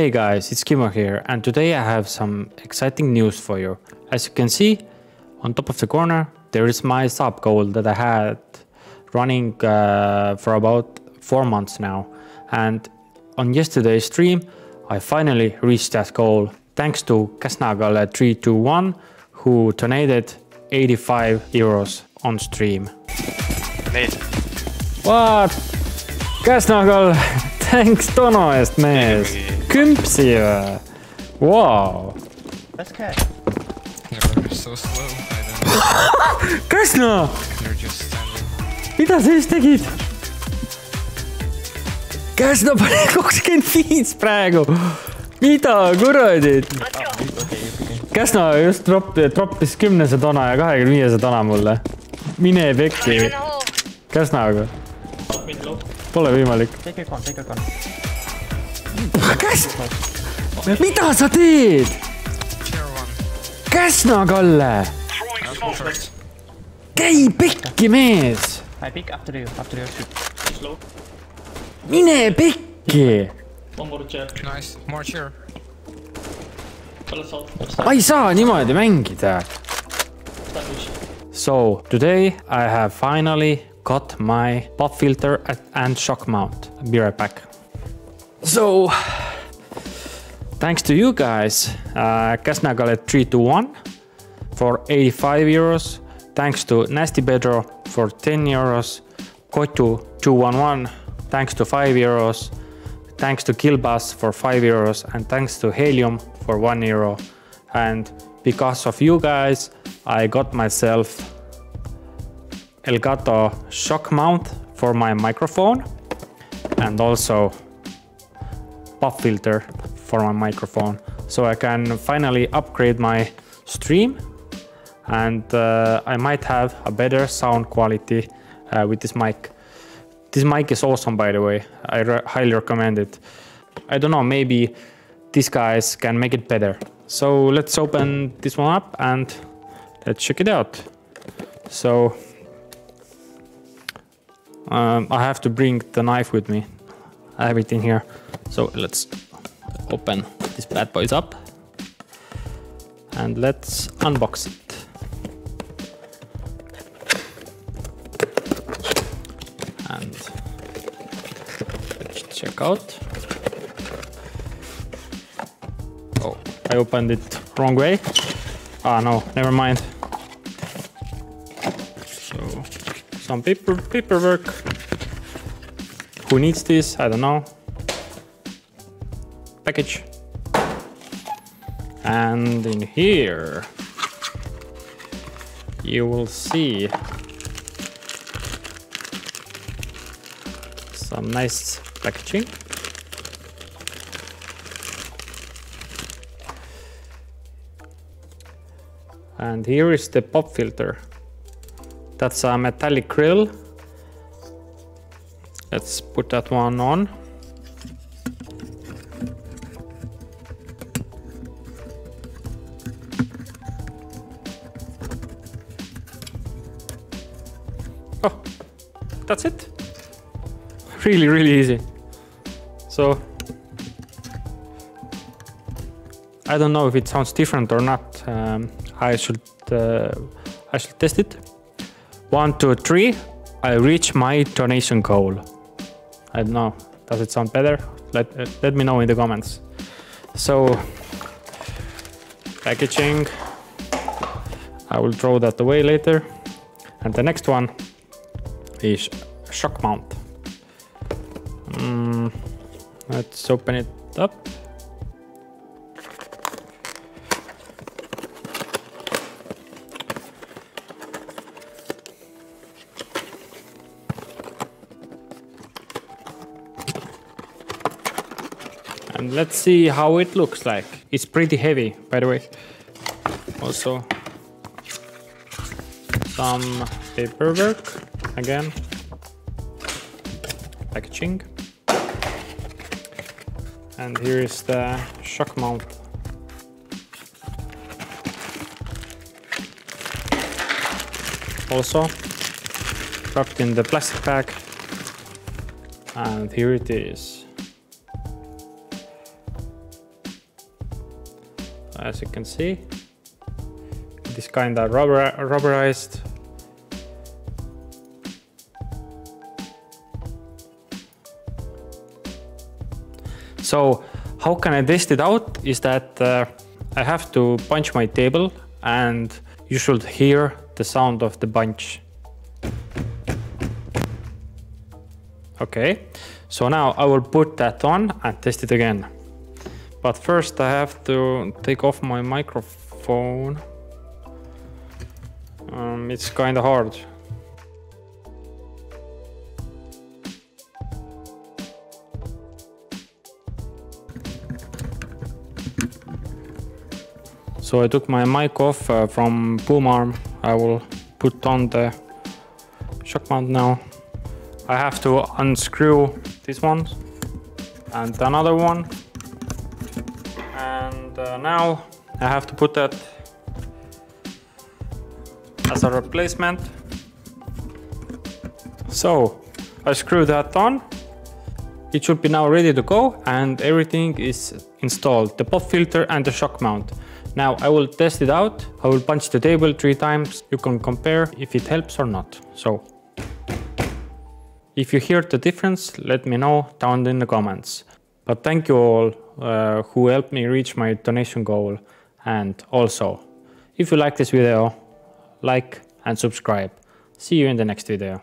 Hey guys, it's Kimo here, and today I have some exciting news for you. As you can see, on top of the corner, there is my sub goal that I had running for about 4 months now. And on yesterday's stream, I finally reached that goal thanks to Käsnagale321, who donated 85 euros on stream. Need. What? Käsnagal, thanks tono eest mees. Kümpsi või? Wow. That's cat. You're so slow, I don't know. Käsna! You're just standing. Mida sa just tegid? Käsna pani 25 praegu. Mida kuradi? Käsna just troppis 10 tona ja 25 tona mulle. Mine pekki. Käsnaga. Pole võimalik. Take a gun. Käsna! Mida sa teed? Käsna, Kalle! Käi pekki, mees! I pick after you shoot. Slow. Mine pekki! One more chair. Nice, more chair. Let's out. Ma ei saa niimoodi mängida. Establish. So, today I have finally got my pop filter and shock mount. I'll be right back. So, thanks to you guys, Käsnagale321 for 85 euros. Thanks to NastyPedro for 10 euros. Kotu211, thanks to 5 euros. Thanks to kilbaz for 5 euros. And thanks to Helium for 1 euro. And because of you guys, I got myself Elgato shock mount for my microphone. And also pop filter for my microphone, so I can finally upgrade my stream, and I might have a better sound quality with this mic. This mic is awesome, by the way. I highly recommend it. I don't know, maybe these guys can make it better. So let's open this one up and let's check it out. So I have to bring the knife with me. I have it in here. So let's open this bad boys up and let's unbox it. And let's check out. Oh, I opened it wrong way. Ah, no, never mind. So some paperwork. Who needs this? I don't know. Package. And in here you will see some nice packaging. And here is the pop filter. That's a metallic grill. Let's put that one on. Oh, that's it. Really easy. So I don't know if it sounds different or not. I should test it. 1, 2, 3. I reach my donation goal. I don't know. Does it sound better? Let me know in the comments. So packaging. I will throw that away later. And the next one is shock mount. Let's open it up. And let's see how it looks like. It's pretty heavy, by the way. Also some paperwork again. Packaging. And here is the shock mount. Also wrapped in the plastic bag. And here it is. as you can see. It is kind of rubberized. So how can I test it out is that I have to punch my table and you should hear the sound of the punch. Okay, so now I will put that on and test it again. But first I have to take off my microphone. It's kind of hard. So I took my mic off from boom arm. I will put on the shock mount now. I have to unscrew this one and another one. And now I have to put that as a replacement. So I screw that on. It should be now ready to go and everything is installed, the pop filter and the shock mount. Now I will test it out. I will punch the table 3 times. You can compare if it helps or not. So if you hear the difference, let me know down in the comments. But thank you all who helped me reach my donation goal. And also, if you like this video, like and subscribe. See you in the next video.